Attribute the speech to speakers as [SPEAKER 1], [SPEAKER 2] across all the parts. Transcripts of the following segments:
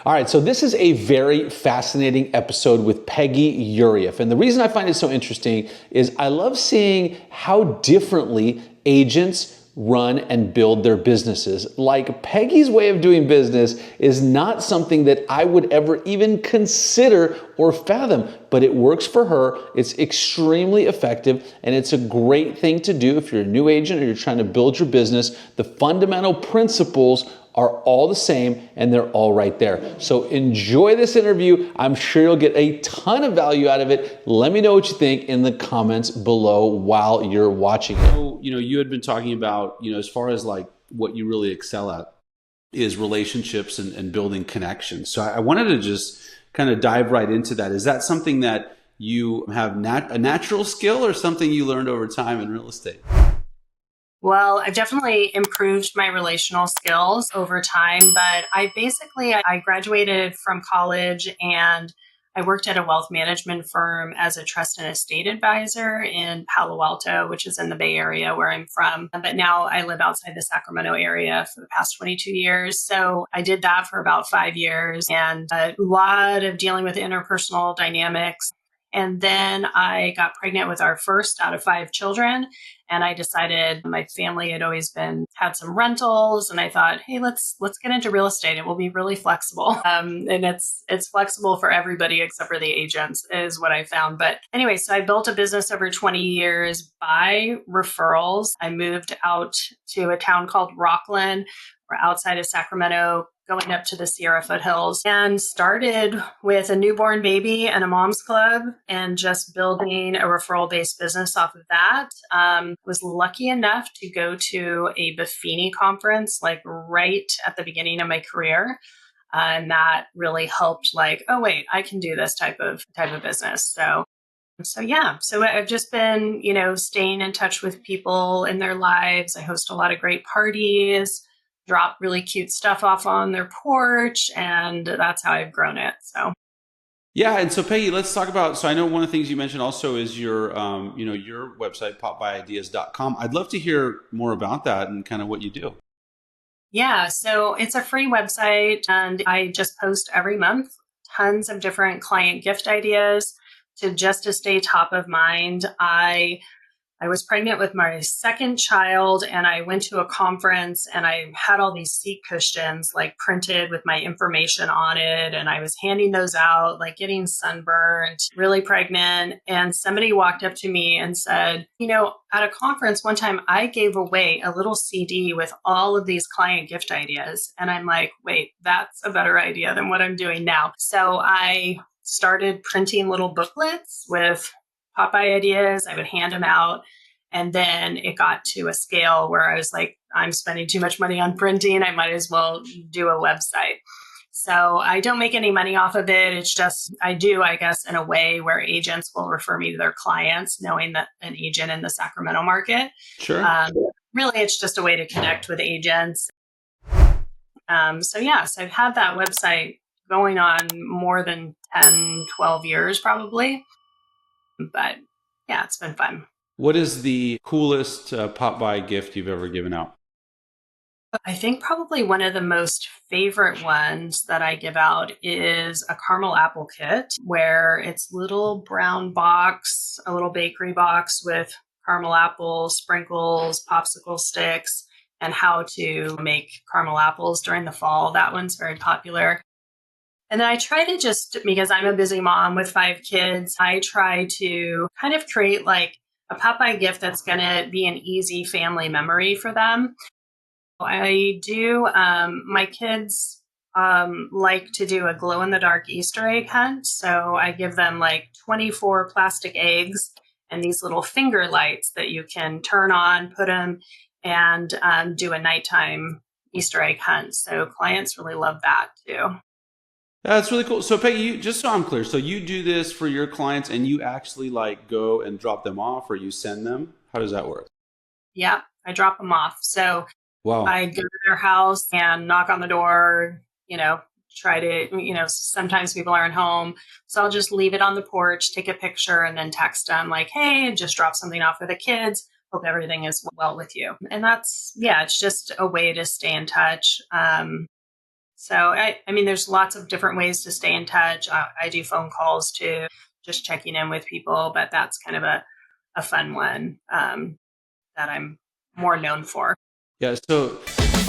[SPEAKER 1] All right, so this is a very fascinating episode with Peggy Urieff. And the reason I find it so interesting is I love seeing how differently agents run and build their businesses. Like, Peggy's way of doing business is not something that I would ever even consider or fathom, but it works for her. It's extremely effective, and it's a great thing to do if you're a new agent or you're trying to build your business. The fundamental principles are all the same, and they're all right there. So enjoy this interview. I'm sure you'll get a ton of value out of it. Let me know what you think in the comments below while you're watching it. So, you had been talking about, as far as like what you really excel at is relationships and building connections. So I wanted to just kind of dive right into that. Is that something that you have a natural skill or something you learned over time in real estate?
[SPEAKER 2] Well, I've definitely improved my relational skills over time, but I graduated from college and I worked at a wealth management firm as a trust and estate advisor in Palo Alto, which is in the Bay Area where I'm from. But now I live outside the Sacramento area for the past 22 years. So I did that for about 5 years and a lot of dealing with interpersonal dynamics. And then I got pregnant with our first out of 5 children. And I decided my family had some rentals, and I thought, hey, let's get into real estate. It will be really flexible, and it's flexible for everybody except for the agents, is what I found. But anyway, so I built a business over 20 years by referrals. I moved out to a town called Rockland. We're outside of Sacramento, going up to the Sierra foothills, and started with a newborn baby and a mom's club and just building a referral-based business off of that. Was lucky enough to go to a Buffini conference like right at the beginning of my career. And that really helped, like, oh wait, I can do this type of business. So I've just been, staying in touch with people in their lives. I host a lot of great parties, drop really cute stuff off on their porch, and that's how I've grown it. So.
[SPEAKER 1] Yeah, and so Peggy, let's talk about. So I know one of the things you mentioned also is your, your website, popbyideas.com. I'd love to hear more about that and kind of what you do.
[SPEAKER 2] Yeah, so it's a free website, and I just post every month tons of different client gift ideas to stay top of mind. I was pregnant with my second child, and I went to a conference and I had all these seat cushions like printed with my information on it. And I was handing those out, like getting sunburned, really pregnant. And somebody walked up to me and said, at a conference one time, I gave away a little CD with all of these client gift ideas. And I'm like, wait, that's a better idea than what I'm doing now. So I started printing little booklets with Popeye ideas. I would hand them out. And then it got to a scale where I was like, I'm spending too much money on printing. I might as well do a website. So I don't make any money off of it. It's just, I do, I guess, in a way where agents will refer me to their clients, knowing that an agent in the Sacramento market.
[SPEAKER 1] Sure.
[SPEAKER 2] Really, it's just a way to connect with agents. So I've had that website going on more than 10, 12 years probably. But yeah, it's been fun.
[SPEAKER 1] What is the coolest pop-by gift you've ever given out?
[SPEAKER 2] I think probably one of the most favorite ones that I give out is a caramel apple kit, where it's little brown box, a little bakery box with caramel apples, sprinkles, popsicle sticks, and how to make caramel apples during the fall. That one's very popular. And then I try to just, because I'm a busy mom with 5 kids, I try to kind of create like a Popeye gift that's going to be an easy family memory for them. I do, my kids like to do a glow in the dark Easter egg hunt. So I give them like 24 plastic eggs and these little finger lights that you can turn on, put them, and do a nighttime Easter egg hunt. So clients really love that too.
[SPEAKER 1] That's really cool. So Peggy, just so I'm clear, so you do this for your clients and you actually like go and drop them off, or you send them? How does that work?
[SPEAKER 2] Yeah, I drop them off. So
[SPEAKER 1] Wow.
[SPEAKER 2] I go to their house and knock on the door, try to, sometimes people aren't home. So I'll just leave it on the porch, take a picture, and then text them like, hey, just drop something off for the kids. Hope everything is well with you. And it's just a way to stay in touch. So, I mean, there's lots of different ways to stay in touch. I do phone calls too, just checking in with people, but that's kind of a fun one that I'm more known for.
[SPEAKER 1] Yeah, so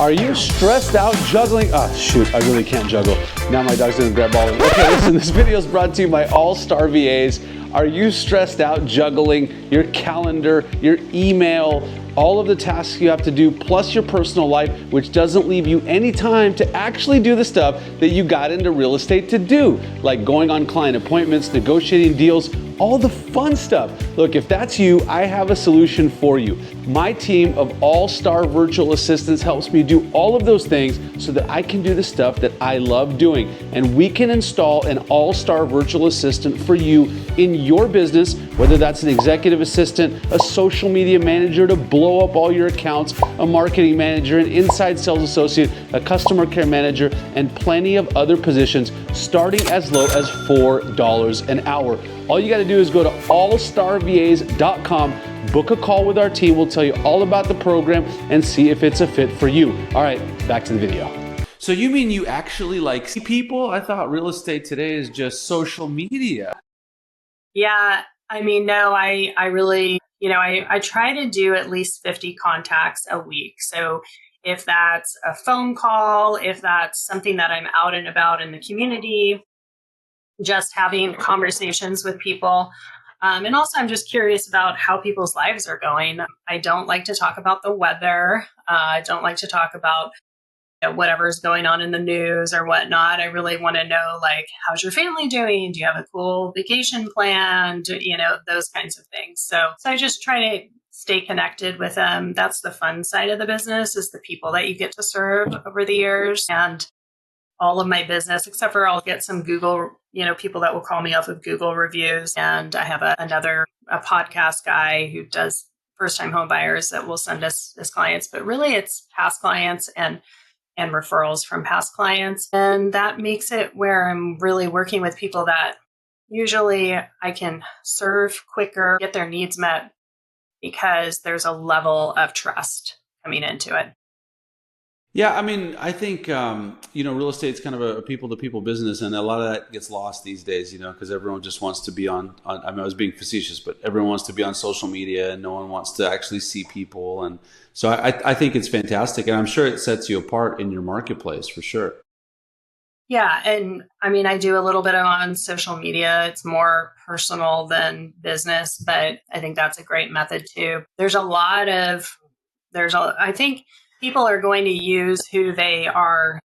[SPEAKER 1] are you stressed out juggling? Oh, shoot, I really can't juggle. Now my dog's gonna grab all of it. Okay, listen, this video is brought to you by All-Star VAs. Are you stressed out juggling your calendar, your email, all of the tasks you have to do, plus your personal life, which doesn't leave you any time to actually do the stuff that you got into real estate to do, like going on client appointments, negotiating deals, all the fun stuff? Look, if that's you, I have a solution for you. My team of all-star virtual assistants helps me do all of those things so that I can do the stuff that I love doing. And we can install an all-star virtual assistant for you in your business, whether that's an executive assistant, a social media manager to blow up all your accounts, a marketing manager, an inside sales associate, a customer care manager, and plenty of other positions starting as low as $4 an hour. All you got to do is go to allstarvas.com, book a call with our team. We'll tell you all about the program and see if it's a fit for you. All right, back to the video. So you mean you actually like see people? I thought real estate today is just social media.
[SPEAKER 2] Yeah, I mean, no, I really, I try to do at least 50 contacts a week. So if that's a phone call, if that's something that I'm out and about in the community, just having conversations with people. And also, I'm just curious about how people's lives are going. I don't like to talk about the weather. I don't like to talk about whatever's going on in the news or whatnot. I really want to know, like, how's your family doing? Do you have a cool vacation planned? Those kinds of things. So I just try to stay connected with them. That's the fun side of the business, is the people that you get to serve over the years. And all of my business, except for I'll get some Google, people that will call me off of Google reviews. And I have another podcast guy who does first-time home buyers that will send us as clients. But really, it's past clients and referrals from past clients. And that makes it where I'm really working with people that usually I can serve quicker, get their needs met, because there's a level of trust coming into it.
[SPEAKER 1] Yeah, I mean, I think, real estate's kind of a people-to-people business, and a lot of that gets lost these days, because everyone just wants to be on, I mean, I was being facetious, but everyone wants to be on social media, and no one wants to actually see people. And so I think it's fantastic, and I'm sure it sets you apart in your marketplace for sure.
[SPEAKER 2] Yeah. And I mean, I do a little bit on social media. It's more personal than business, but I think that's a great method too. I think people are going to use who they are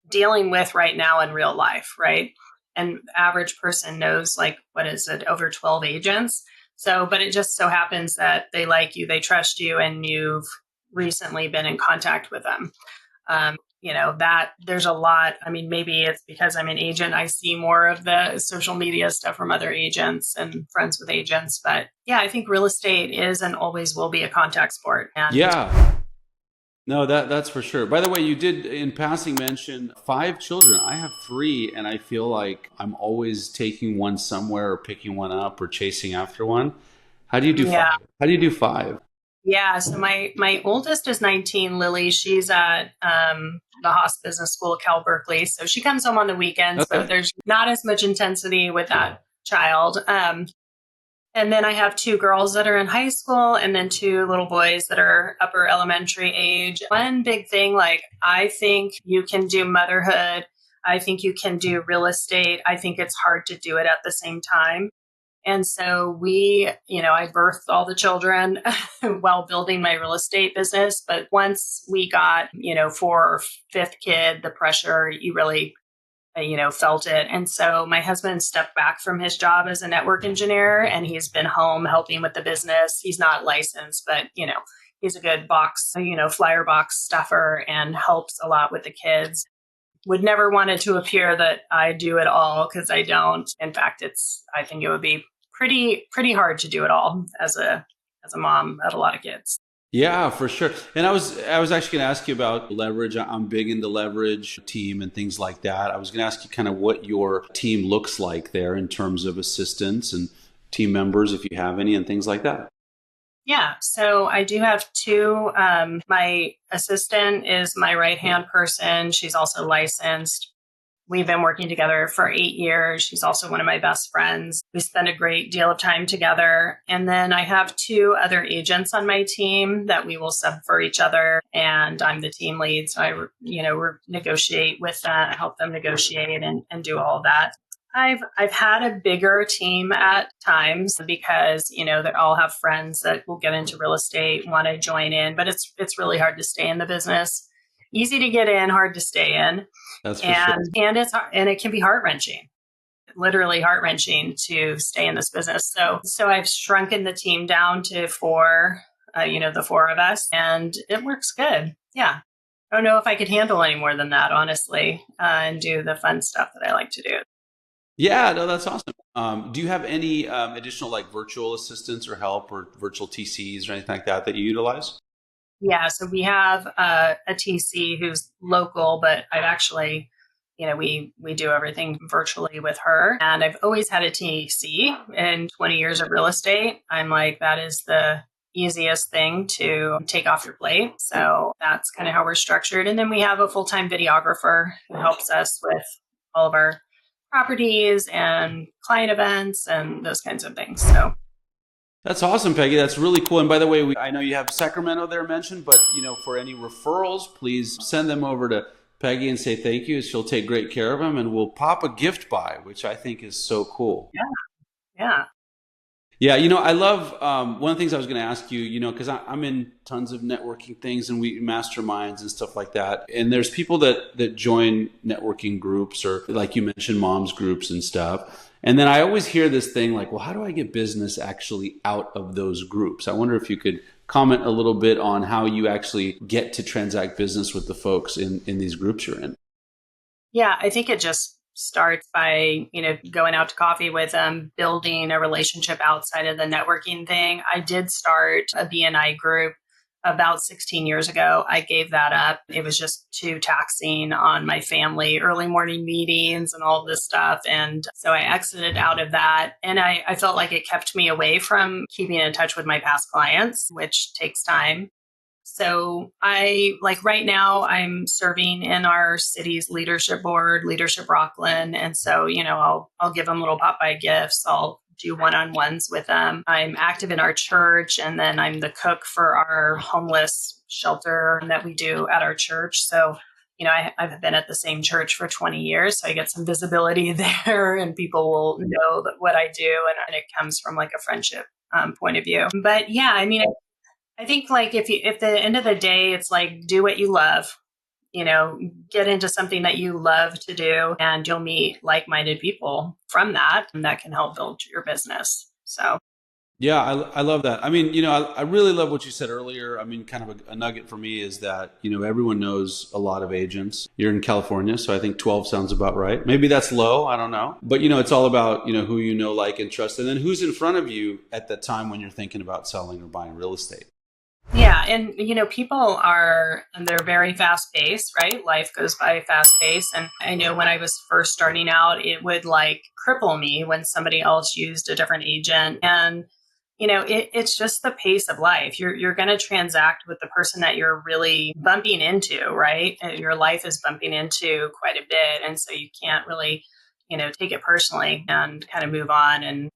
[SPEAKER 2] dealing with right now in real life, right? And average person knows, like, what is it, over 12 agents. So, but it just so happens that they like you, they trust you, and you've recently been in contact with them. That there's a lot. I mean, maybe it's because I'm an agent. I see more of the social media stuff from other agents and friends with agents. But yeah, I think real estate is and always will be a contact sport. And
[SPEAKER 1] Yeah. No, that's for sure. By the way, you did in passing mention 5 children. I have 3, and I feel like I'm always taking one somewhere or picking one up or chasing after one. How do you do 5?
[SPEAKER 2] yeah,
[SPEAKER 1] How do you do 5?
[SPEAKER 2] yeah. So my oldest is 19, Lily. She's at the Haas Business School at Cal Berkeley. So she comes home on the weekends,
[SPEAKER 1] Okay.
[SPEAKER 2] but there's not as much intensity with that child. And then I have 2 girls that are in high school, and then 2 little boys that are upper elementary age. One big thing, like, I think you can do motherhood. I think you can do real estate. I think it's hard to do it at the same time. And so I birthed all the children while building my real estate business. But once we got, 4th or 5th kid, the pressure, you really, felt it. And so my husband stepped back from his job as a network engineer, and he's been home helping with the business. He's not licensed, but, he's a good flyer box stuffer and helps a lot with the kids. Would never want it to appear that I do it all, because I don't. In fact, I think it would be pretty hard to do it all as a mom of a lot of kids.
[SPEAKER 1] Yeah, for sure. And I was actually going to ask you about leverage. I'm big into leverage team and things like that. I was going to ask you kind of what your team looks like there in terms of assistants and team members, if you have any, and things like that.
[SPEAKER 2] Yeah, so I do have two. My assistant is my right hand person. She's also licensed. We've been working together for 8 years. She's also one of my best friends. We spend a great deal of time together. And then I have two other agents on my team that we will sub for each other. And I'm the team lead. So we negotiate with them, help them negotiate and do all of that. I've had a bigger team at times because they all have friends that will get into real estate, want to join in, but it's really hard to stay in the business. Easy to get in, hard to stay in,
[SPEAKER 1] That's for sure.
[SPEAKER 2] and it can be heart wrenching, literally heart wrenching to stay in this business. So I've shrunken the team down to four, the four of us, and it works good. Yeah. I don't know if I could handle any more than that, honestly, and do the fun stuff that I like to do.
[SPEAKER 1] Yeah, no, that's awesome. Do you have any additional like virtual assistants or help or virtual TCs or anything like that that you utilize?
[SPEAKER 2] Yeah, so we have a TC who's local, but I've actually, we do everything virtually with her. And I've always had a TC in 20 years of real estate. I'm like, that is the easiest thing to take off your plate. So that's kind of how we're structured. And then we have a full-time videographer who helps us with all of our properties and client events and those kinds of things. So
[SPEAKER 1] That's awesome, Peggy. That's really cool. And by the way, I know you have Sacramento there mentioned, but for any referrals, please send them over to Peggy and say thank you. She'll take great care of them, and we'll pop a gift by, which I think is so cool.
[SPEAKER 2] yeah, yeah.
[SPEAKER 1] Yeah, I love one of the things I was going to ask you, because I'm in tons of networking things and we masterminds and stuff like that. And there's people that join networking groups or like you mentioned, moms groups and stuff. And then I always hear this thing like, well, how do I get business actually out of those groups? I wonder if you could comment a little bit on how you actually get to transact business with the folks in these groups you're in.
[SPEAKER 2] Yeah, I think it just starts by, going out to coffee with them, building a relationship outside of the networking thing. I did start a BNI group about 16 years ago. I gave that up. It was just too taxing on my family, early morning meetings and all this stuff. And so I exited out of that. And I felt like it kept me away from keeping in touch with my past clients, which takes time. So I like right now I'm serving in our city's leadership board, Leadership Rockland. And so, I'll give them little pop-by gifts. I'll do one-on-ones with them. I'm active in our church, and then I'm the cook for our homeless shelter that we do at our church. So, I've been at the same church for 20 years, so I get some visibility there, and people will know that what I do, and it comes from like a friendship point of view. But yeah, I mean, I think like if the end of the day, it's like do what you love, get into something that you love to do, and you'll meet like-minded people from that, and that can help build your business. So
[SPEAKER 1] Yeah, I love that. I mean, I really love what you said earlier. I mean, kind of a nugget for me is that, everyone knows a lot of agents. You're in California, so I think 12 sounds about right. Maybe that's low, I don't know. But, it's all about, who like, and trust, and then who's in front of you at that time when you're thinking about selling or buying real estate.
[SPEAKER 2] yeah, and people they're very fast paced, right? Life goes by fast paced. And I know when I was first starting out, it would like cripple me when somebody else used a different agent. And it's just the pace of life. You're going to transact with the person that you're really bumping into, right? Your life is bumping into quite a bit, and so you can't really, take it personally and kind of move on. And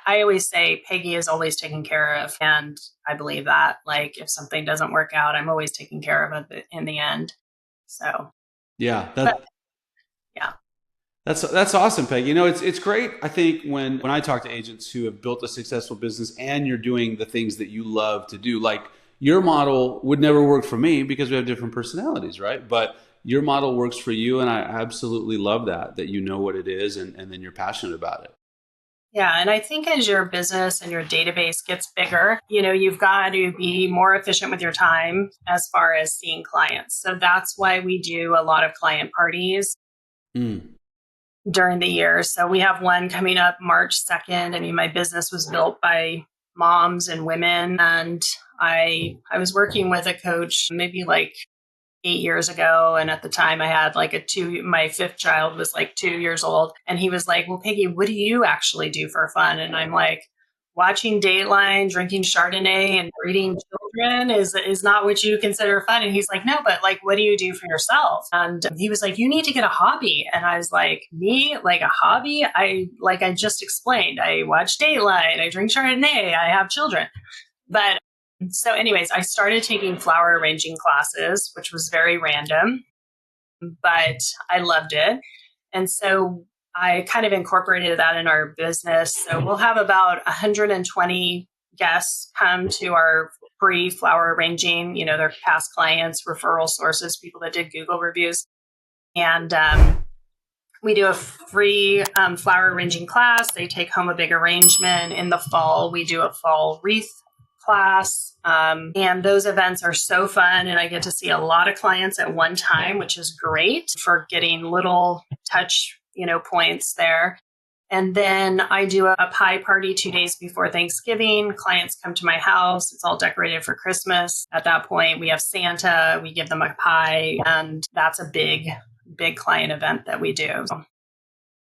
[SPEAKER 2] I always say Peggy is always taken care of, and I believe that. Like if something doesn't work out, I'm always taking care of it in the end. So,
[SPEAKER 1] Yeah,
[SPEAKER 2] but yeah.
[SPEAKER 1] that's awesome, Peg. It's great. I think when I talk to agents who have built a successful business and you're doing the things that you love to do, like your model would never work for me because we have different personalities, right? But your model works for you, and I absolutely love that you know what it is and then you're passionate about it.
[SPEAKER 2] Yeah. And I think as your business and your database gets bigger, you've got to be more efficient with your time as far as seeing clients. So that's why we do a lot of client parties
[SPEAKER 1] Mm.
[SPEAKER 2] during the year. So we have one coming up March 2nd. I mean, my business was built by moms and women. And I was working with a coach maybe like 8 years ago. And at the time I had like my fifth child was like 2 years old. And he was like, well, Peggy, what do you actually do for fun? And I'm like, watching Dateline, drinking Chardonnay, and breeding children is not what you consider fun. And he's like, no, but like, what do you do for yourself? And he was like, you need to get a hobby. And I was like, me, like a hobby? I just explained, I watch Dateline, I drink Chardonnay, I have children. But so, anyways, I started taking flower arranging classes, which was very random, but I loved it. And so I kind of incorporated that in our business. So we'll have about 120 guests come to our free flower arranging, their past clients, referral sources, people that did Google reviews. And we do a free flower arranging class. They take home a big arrangement. In the fall, we do a fall wreath class. And those events are so fun. And I get to see a lot of clients at one time, which is great for getting little touch, points there. And then I do a pie party 2 days before Thanksgiving. Clients come to my house. It's all decorated for Christmas. At that point, we have Santa. We give them a pie. And that's a big, big client event that we do.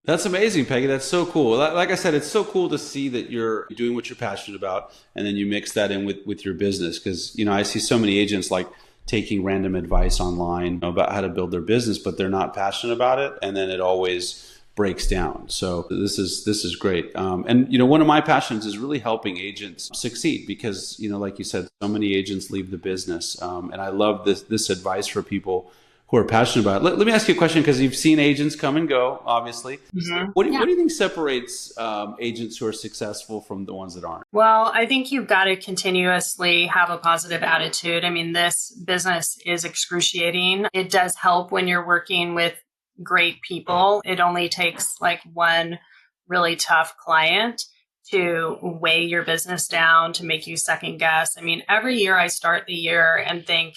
[SPEAKER 3] That's amazing, Peggy. That's so cool. Like I said, it's so cool to see that you're doing what you're passionate about, and then you mix that in with your business. Because I see so many agents like taking random advice online about how to build their business, but they're not passionate about it, and then it always breaks down. So this is great. And one of my passions is really helping agents succeed because like you said, so many agents leave the business, and I love this advice for people who are passionate about it. Let me ask you a question because you've seen agents come and go, obviously. Mm-hmm. What do you think separates agents who are successful from the ones that aren't?
[SPEAKER 2] Well, I think you've got to continuously have a positive attitude. I mean, this business is excruciating. It does help when you're working with great people. It only takes like one really tough client to weigh your business down, to make you second guess. I mean, every year I start the year and think,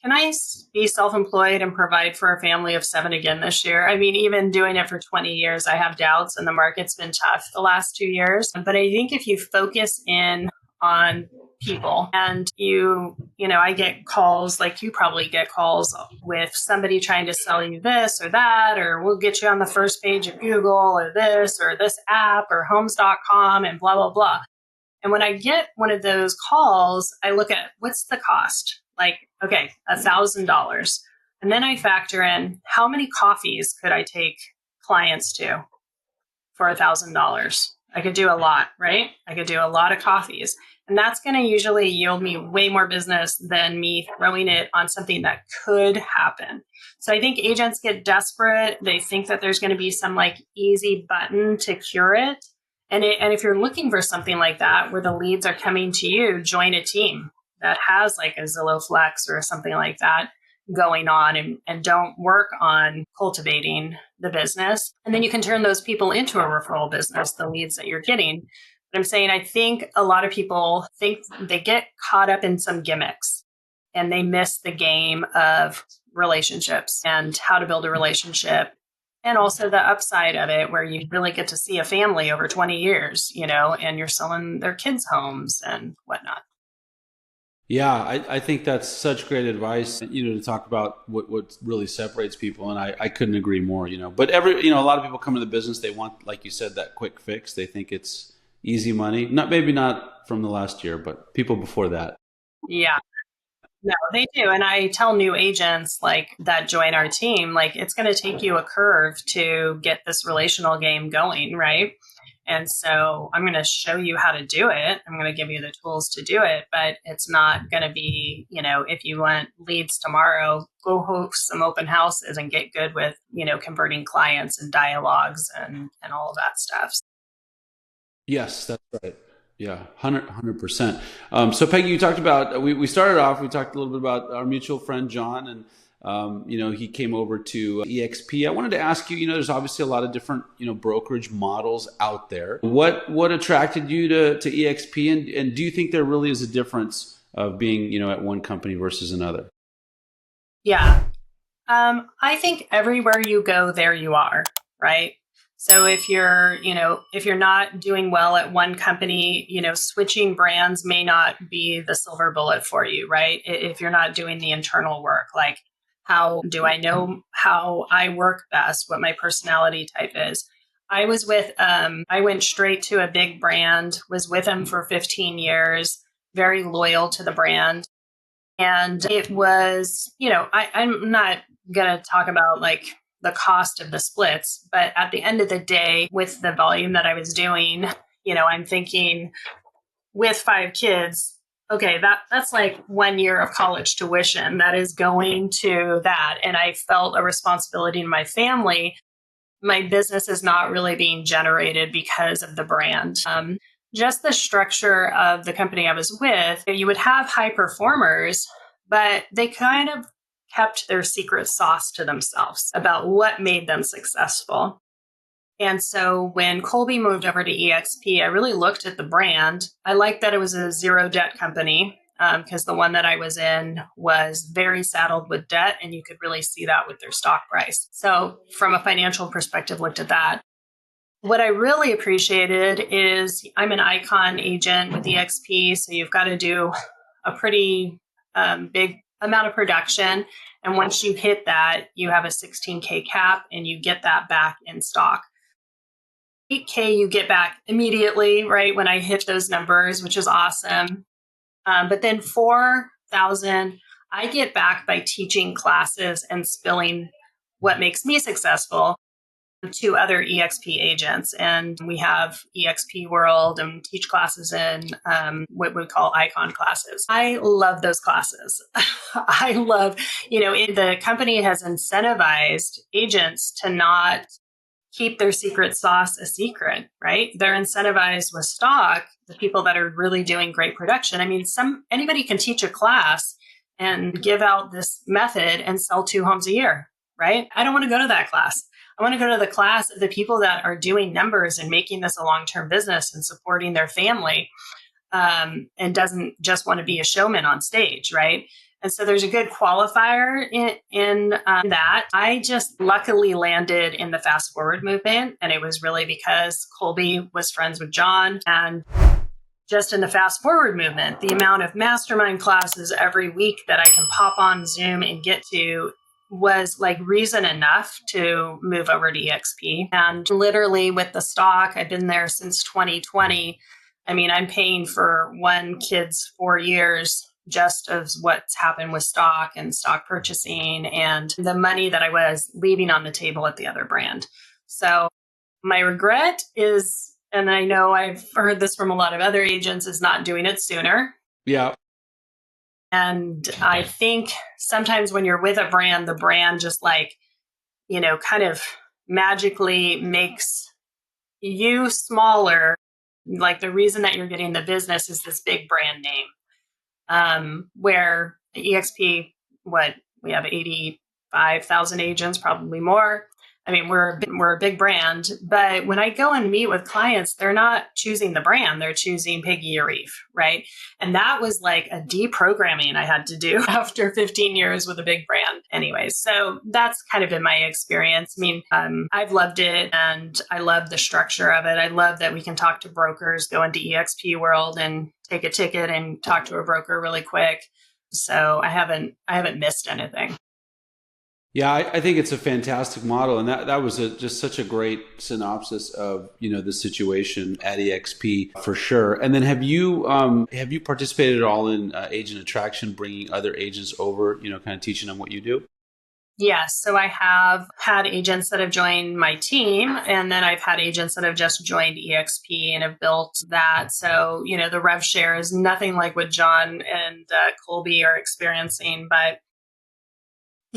[SPEAKER 2] can I be self-employed and provide for a family of 7 again this year? I mean, even doing it for 20 years, I have doubts, and the market's been tough the last 2 years. But I think if you focus in on people and I get calls, like you probably get calls with somebody trying to sell you this or that, or we'll get you on the first page of Google or this app or homes.com and blah, blah, blah. And when I get one of those calls, I look at what's the cost? Like, okay, $1,000. And then I factor in how many coffees could I take clients to for $1,000? I could do a lot, right? I could do a lot of coffees. And that's going to usually yield me way more business than me throwing it on something that could happen. So I think agents get desperate. They think that there's going to be some like easy button to cure it. And if you're looking for something like that, where the leads are coming to you, join a team that has like a Zillow Flex or something like that going on, and don't work on cultivating the business. And then you can turn those people into a referral business, the leads that you're getting. But I'm saying, I think a lot of people think they get caught up in some gimmicks and they miss the game of relationships and how to build a relationship. And also the upside of it, where you really get to see a family over 20 years, and you're selling their kids' homes and whatnot.
[SPEAKER 3] Yeah, I think that's such great advice, to talk about what really separates people. And I couldn't agree more, But a lot of people come into the business, they want, like you said, that quick fix. They think it's easy money. Maybe not from the last year, but people before that.
[SPEAKER 2] Yeah. No, they do. And I tell new agents like that join our team, like it's going to take you a curve to get this relational game going, right? And so I'm going to show you how to do it. I'm going to give you the tools to do it, but it's not going to be, if you want leads tomorrow, go host some open houses and get good with, converting clients and dialogues and all of that stuff.
[SPEAKER 3] Yes, that's right. Yeah, 100%. So Peggy, you talked about, we started off, we talked a little bit about our mutual friend, John, and he came over to EXP. I wanted to ask you, there's obviously a lot of different, brokerage models out there. What attracted you to EXP? And do you think there really is a difference of being, at one company versus another?
[SPEAKER 2] Yeah. I think everywhere you go, there you are, right? So if you're not doing well at one company, switching brands may not be the silver bullet for you, right? If you're not doing the internal work, like, how do I know how I work best, what my personality type is? I went straight to a big brand, was with them for 15 years, very loyal to the brand. And it was, I'm not going to talk about like the cost of the splits, but at the end of the day, with the volume that I was doing, I'm thinking with 5 kids, okay, that's like 1 year of college tuition that is going to that. And I felt a responsibility to my family. My business is not really being generated because of the brand. Just the structure of the company I was with, you would have high performers, but they kind of kept their secret sauce to themselves about what made them successful. And so when Colby moved over to EXP, I really looked at the brand. I liked that it was a zero debt company because the one that I was in was very saddled with debt, and you could really see that with their stock price. So from a financial perspective, looked at that. What I really appreciated is I'm an icon agent with EXP, so you've got to do a pretty big amount of production. And once you hit that, you have a 16K cap and you get that back in stock. 8K you get back immediately, right, when I hit those numbers, which is awesome. But then 4,000 I get back by teaching classes and spilling what makes me successful to other EXP agents. And we have EXP World and teach classes in what we call icon classes. I love those classes. I love, the company has incentivized agents to not keep their secret sauce a secret, right? They're incentivized with stock, the people that are really doing great production. I mean, anybody can teach a class and give out this method and sell 2 homes a year, right? I don't want to go to that class. I want to go to the class of the people that are doing numbers and making this a long-term business and supporting their family, and doesn't just want to be a showman on stage, right? And so there's a good qualifier in that. I just luckily landed in the fast forward movement. And it was really because Colby was friends with John. And just in the fast forward movement, the amount of mastermind classes every week that I can pop on Zoom and get to was like reason enough to move over to EXP. And literally with the stock, I've been there since 2020. I mean, I'm paying for one kid's 4 years just of what's happened with stock and stock purchasing and the money that I was leaving on the table at the other brand. So my regret is, and I know I've heard this from a lot of other agents, is not doing it sooner.
[SPEAKER 3] Yeah.
[SPEAKER 2] And I think sometimes when you're with a brand, the brand just like, kind of magically makes you smaller. Like the reason that you're getting the business is this big brand name. Where EXP, we have 85,000 agents, probably more. I mean, we're a big brand, but when I go and meet with clients, they're not choosing the brand, they're choosing Peggy Urieff, right? And that was like a deprogramming I had to do after 15 years with a big brand. Anyways, so that's kind of been my experience. I mean, I've loved it and I love the structure of it. I love that we can talk to brokers, go into EXP World and take a ticket and talk to a broker really quick. So I haven't missed anything.
[SPEAKER 3] Yeah, I think it's a fantastic model, and that was just such a great synopsis of the situation at EXP for sure. And then have you participated at all in agent attraction, bringing other agents over, kind of teaching them what you do?
[SPEAKER 2] Yes. So I have had agents that have joined my team, and then I've had agents that have just joined EXP and have built that. So, the rev share is nothing like what John and Colby are experiencing, but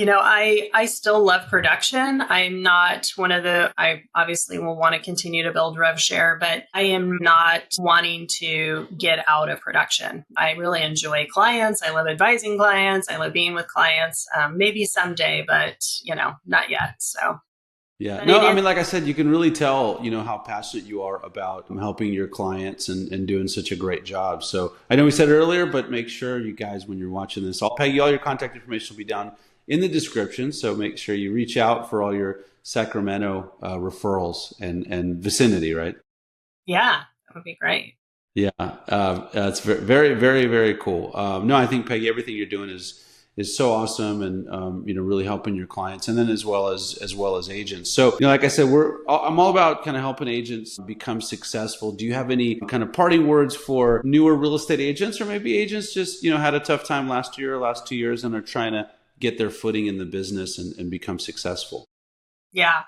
[SPEAKER 2] I still love production. I'm not I obviously will want to continue to build rev share, but I am not wanting to get out of production. I really enjoy clients. I love advising clients. I love being with clients. Maybe someday, but not yet. So.
[SPEAKER 3] Yeah. No, I mean, like I said, you can really tell, how passionate you are about helping your clients and doing such a great job. So I know we said it earlier, but make sure you guys, when you're watching this, all your contact information will be down in the description. So make sure you reach out for all your Sacramento referrals and vicinity, right?
[SPEAKER 2] Yeah, that would be great.
[SPEAKER 3] Yeah. It's very, very, very cool. No, I think Peggy, everything you're doing is is so awesome, and really helping your clients, and then as well as agents. So like I said, I'm all about kind of helping agents become successful. Do you have any kind of parting words for newer real estate agents, or maybe agents just had a tough time last year or last 2 years and are trying to get their footing in the business and become successful?
[SPEAKER 2] Yeah.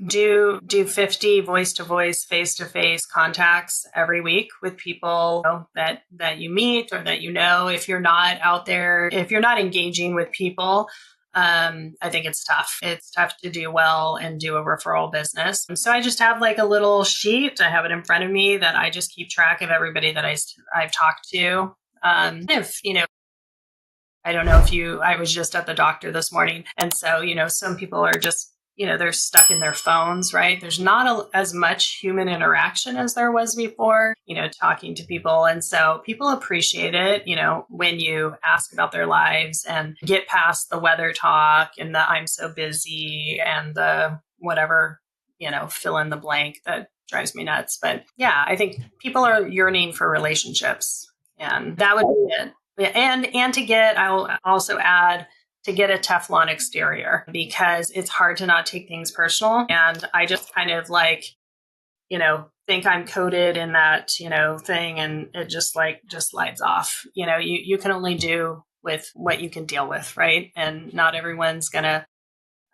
[SPEAKER 2] Do 50 voice-to-voice, face-to-face contacts every week with people that you meet or that if you're not out there, if you're not engaging with people, I think it's tough. It's tough to do well and do a referral business. And so I just have like a little sheet. I have it in front of me that I just keep track of everybody that I've talked to. If I don't know I was just at the doctor this morning. And so, some people are just, they're stuck in their phones, right? There's not as much human interaction as there was before, talking to people. And so people appreciate it, when you ask about their lives and get past the weather talk and the I'm so busy and the whatever, fill in the blank that drives me nuts. But yeah, I think people are yearning for relationships, and that would be it. And I'll also add, to get a Teflon exterior, because it's hard to not take things personal. And I just kind of think I'm coated in that, thing, and it just slides off. You can only do with what you can deal with, right? And not everyone's going to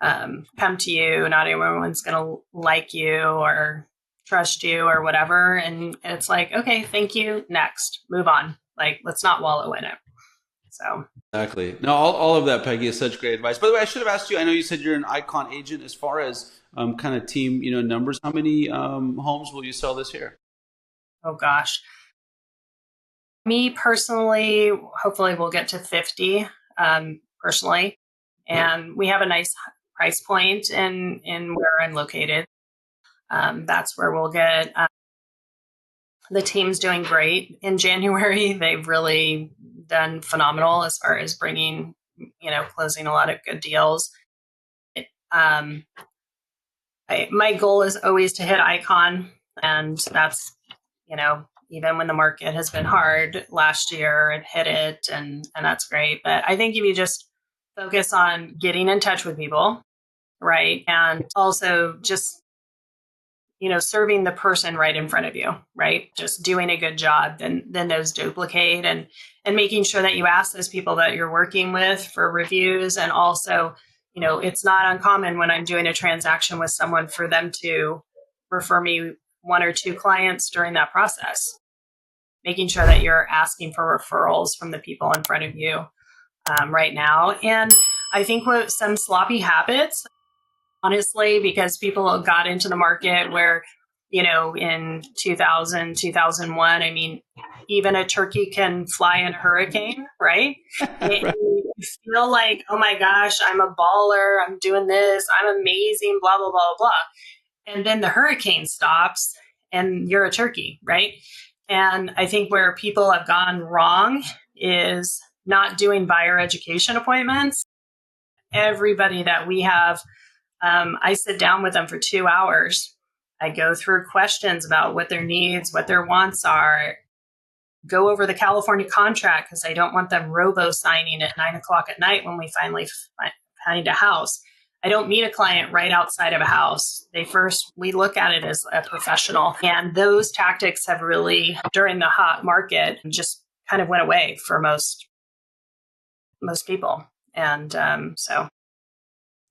[SPEAKER 2] come to you. Not everyone's going to like you or trust you or whatever. And it's like, okay, thank you. Next, move on. Let's not wallow in it. So
[SPEAKER 3] exactly. No, all of that, Peggy, is such great advice. By the way, I should have asked you. I know you said you're an Icon agent. As far as kind of team, numbers, how many homes will you sell this year?
[SPEAKER 2] Oh gosh, me personally, hopefully we'll get to 50. Personally, and we have a nice price point in where I'm located. That's where we'll get. The team's doing great. In January, they've really done phenomenal as far as bringing, closing a lot of good deals. My goal is always to hit Icon, and that's, even when the market has been hard last year, it hit it, and that's great. But I think if you just focus on getting in touch with people, right, and also just serving the person right in front of you, right? Just doing a good job, then those duplicate, and making sure that you ask those people that you're working with for reviews. And also, it's not uncommon when I'm doing a transaction with someone for them to refer me one or two clients during that process, making sure that you're asking for referrals from the people in front of you right now. And I think what some sloppy habits, honestly, because people got into the market where, in 2000, 2001, I mean, even a turkey can fly in a hurricane, right?
[SPEAKER 3] Right.
[SPEAKER 2] You feel like, oh my gosh, I'm a baller, I'm doing this, I'm amazing, blah, blah, blah, blah. And then the hurricane stops and you're a turkey, right? And I think where people have gone wrong is not doing buyer education appointments. Everybody that we have, I sit down with them for 2 hours. I go through questions about what their needs, what their wants are, go over the California contract, because I don't want them robo signing at 9:00 at night when we finally find a house. I don't meet a client right outside of a house. We look at it as a professional. And those tactics have really, during the hot market, just kind of went away for most people. And so.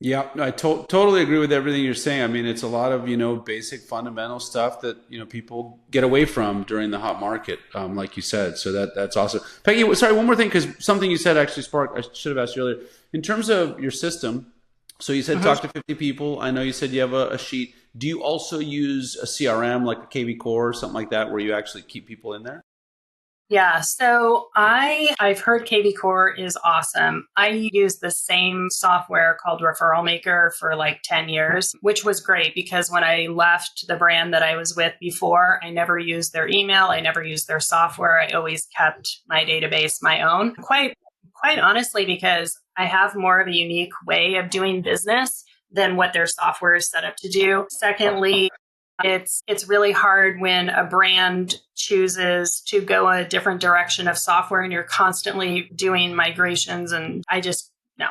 [SPEAKER 3] Yeah, I totally agree with everything you're saying. I mean, it's a lot of, basic fundamental stuff that, people get away from during the hot market, like you said. So that's awesome. Peggy, sorry, one more thing, because something you said actually sparked, I should have asked you earlier. In terms of your system, so you said talk to 50 people. I know you said you have a sheet. Do you also use a CRM like a KV Core or something like that, where you actually keep people in there?
[SPEAKER 2] Yeah, so I've heard KV Core is awesome. I used the same software called Referral Maker for like 10 years, which was great, because when I left the brand that I was with before, I never used their email. I never used their software. I always kept my database my own. Quite honestly, because I have more of a unique way of doing business than what their software is set up to do. Secondly, It's really hard when a brand chooses to go a different direction of software and you're constantly doing migrations, and I just no.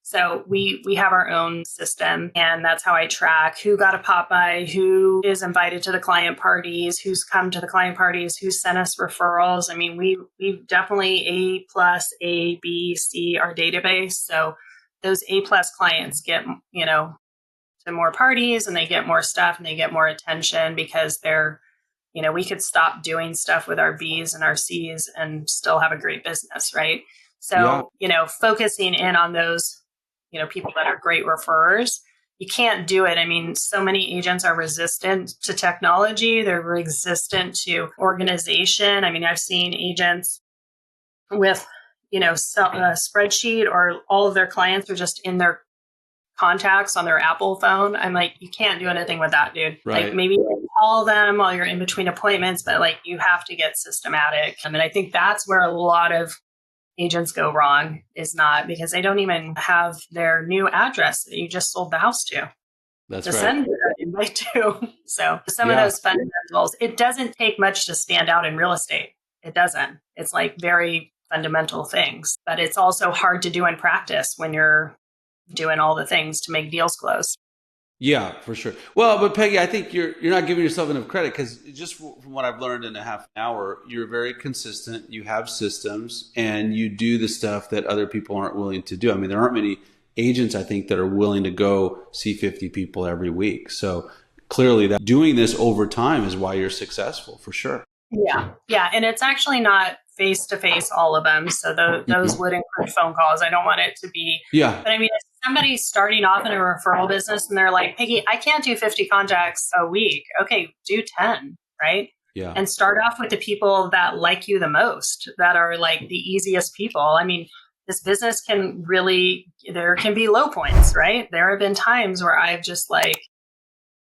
[SPEAKER 2] So we have our own system, and that's how I track who got a pop by, who is invited to the client parties, who's come to the client parties, who sent us referrals. I mean, we definitely A plus, A, B, C, our database. So those A plus clients get, to more parties and they get more stuff and they get more attention because we could stop doing stuff with our B's and our C's and still have a great business, right?
[SPEAKER 3] Yeah.
[SPEAKER 2] So, focusing in on those, people that are great referrers, you can't do it. I mean, so many agents are resistant to technology. They're resistant to organization. I mean, I've seen agents with, a spreadsheet, or all of their clients are just in their contacts on their Apple phone. I'm like, you can't do anything with that, dude.
[SPEAKER 3] Right.
[SPEAKER 2] Like, maybe you call them while you're in between appointments, but like, you have to get systematic. I mean, I think that's where a lot of agents go wrong, is not because they don't even have their new address that you just sold the house to.
[SPEAKER 3] That's
[SPEAKER 2] To
[SPEAKER 3] right.
[SPEAKER 2] send an invite to. So some of
[SPEAKER 3] Yeah.
[SPEAKER 2] those fundamentals, it doesn't take much to stand out in real estate. It doesn't. It's like very fundamental things, but it's also hard to do in practice when you're doing all the things to make deals close.
[SPEAKER 3] Yeah, for sure. Well, but Peggy, I think you're not giving yourself enough credit, because just from what I've learned in a half an hour, you're very consistent. You have systems, and you do the stuff that other people aren't willing to do. I mean, there aren't many agents, I think, that are willing to go see 50 people every week. So clearly, that doing this over time is why you're successful, for sure.
[SPEAKER 2] Yeah. Yeah. And it's actually not face to face, all of them. So those would include phone calls. I don't want it to be.
[SPEAKER 3] Yeah.
[SPEAKER 2] But I mean, if somebody's starting off in a referral business and they're like, Peggy, I can't do 50 contacts a week. Okay, do 10, right?
[SPEAKER 3] Yeah.
[SPEAKER 2] And start off with the people that like you the most, that are like the easiest people. I mean, this business there can be low points, right? There have been times where I've just like,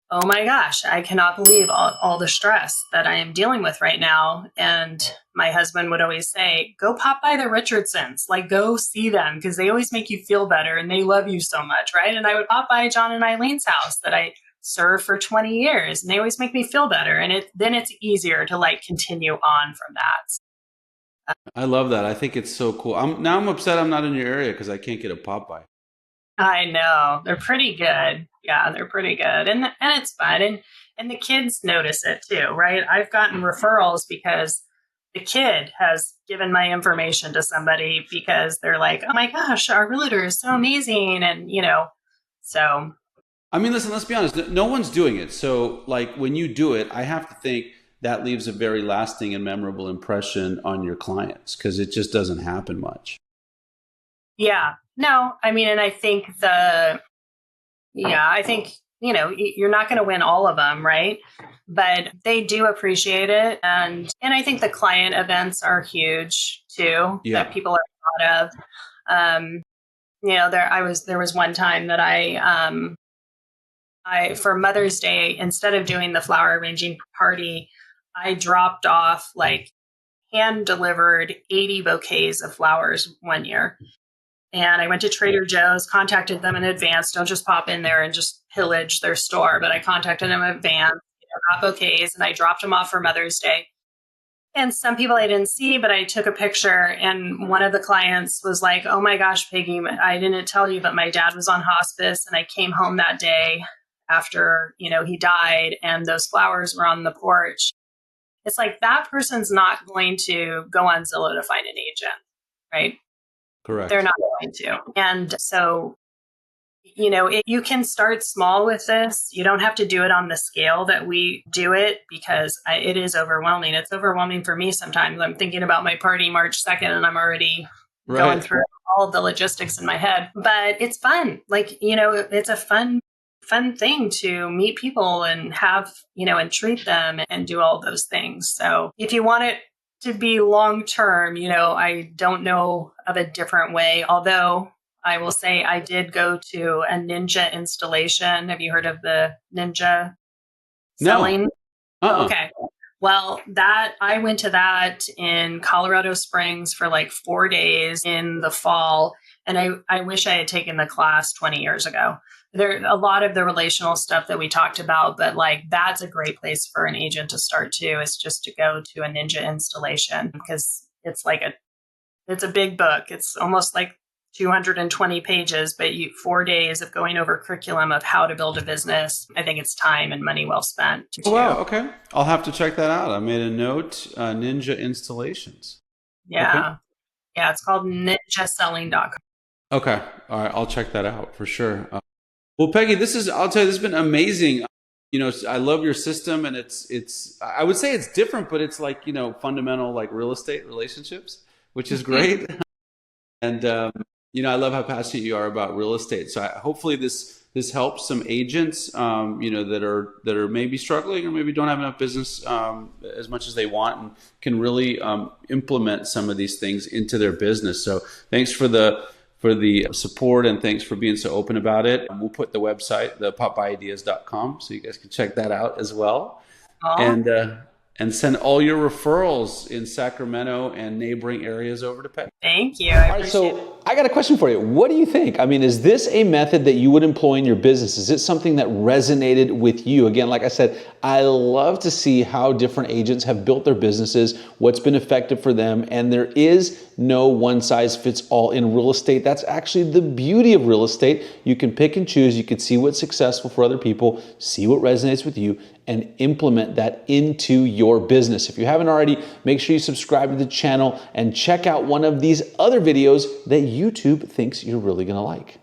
[SPEAKER 2] oh my gosh, I cannot believe all the stress that I am dealing with right now. And my husband would always say, go pop by the Richardsons, like go see them, because they always make you feel better and they love you so much, right? And I would pop by John and Eileen's house that I served for 20 years, and they always make me feel better. And then it's easier to like continue on from that.
[SPEAKER 3] I love that. I think it's so cool. I'm upset I'm not in your area because I can't get a pop by.
[SPEAKER 2] I know, they're pretty good. Yeah, they're pretty good, and it's fun, and the kids notice it too, right? I've gotten referrals because the kid has given my information to somebody because they're like, oh my gosh, our realtor is so amazing, and so.
[SPEAKER 3] I mean, listen, let's be honest. No one's doing it. So, like, when you do it, I have to think that leaves a very lasting and memorable impression on your clients, because it just doesn't happen much.
[SPEAKER 2] Yeah, no, I mean, and I think you're not going to win all of them, right? But they do appreciate it. And I think the client events are huge too, that people are thought of. There was one time that I for Mother's Day, instead of doing the flower arranging party, I dropped off like hand delivered 80 bouquets of flowers one year. And I went to Trader Joe's, contacted them in advance. Don't just pop in there and just pillage their store. But I contacted them in advance, got bouquets, and I dropped them off for Mother's Day. And some people I didn't see, but I took a picture. And one of the clients was like, oh my gosh, Peggy, I didn't tell you, but my dad was on hospice. And I came home that day after, he died, and those flowers were on the porch. It's like, that person's not going to go on Zillow to find an agent, right?
[SPEAKER 3] Correct.
[SPEAKER 2] They're not going to. And so, you can start small with this. You don't have to do it on the scale that we do it, because it is overwhelming. It's overwhelming for me sometimes. I'm thinking about my party March 2nd and I'm already going through all of the logistics in my head. But it's fun. Like, it's a fun thing to meet people and have, and treat them and do all those things. So if you want it to be long term, I don't know of a different way. Although I will say I did go to a Ninja installation. Have you heard of the Ninja selling?
[SPEAKER 3] No.
[SPEAKER 2] Okay. Well, I went to that in Colorado Springs for like 4 days in the fall. And I wish I had taken the class 20 years ago. there a lot of the relational stuff that we talked about, but like that's a great place for an agent to start too, is just to go to a Ninja installation, because it's a big book. It's almost like 220 pages, but 4 days of going over curriculum of how to build a business. I think it's time and money well spent.
[SPEAKER 3] Oh, wow. Okay. I'll have to check that out. I made a note, Ninja installations.
[SPEAKER 2] Yeah.
[SPEAKER 3] Okay.
[SPEAKER 2] Yeah. It's called ninjaselling.com.
[SPEAKER 3] Okay. All right. I'll check that out for sure. Well, Peggy, I'll tell you, this has been amazing. You know, I love your system, and I would say it's different, but it's like, you know, fundamental, like real estate relationships, which is great. And, you know, I love how passionate you are about real estate. So hopefully this helps some agents, you know, that are maybe struggling or maybe don't have enough business as much as they want, and can really implement some of these things into their business. So thanks for the support, and thanks for being so open about it. We'll put the website, the popbyideas.com, so you guys can check that out as well. And send all your referrals in Sacramento and neighboring areas over to Peggy.
[SPEAKER 2] Thank you.
[SPEAKER 1] All right, so I got a question for you. What do you think? I mean, is this a method that you would employ in your business? Is it something that resonated with you? Again, like I said, I love to see how different agents have built their businesses, what's been effective for them, and there is no one size fits all in real estate. That's actually the beauty of real estate. You can pick and choose. You can see what's successful for other people, see what resonates with you, and implement that into your business. If you haven't already, make sure you subscribe to the channel and check out one of these other videos that YouTube thinks you're really gonna like.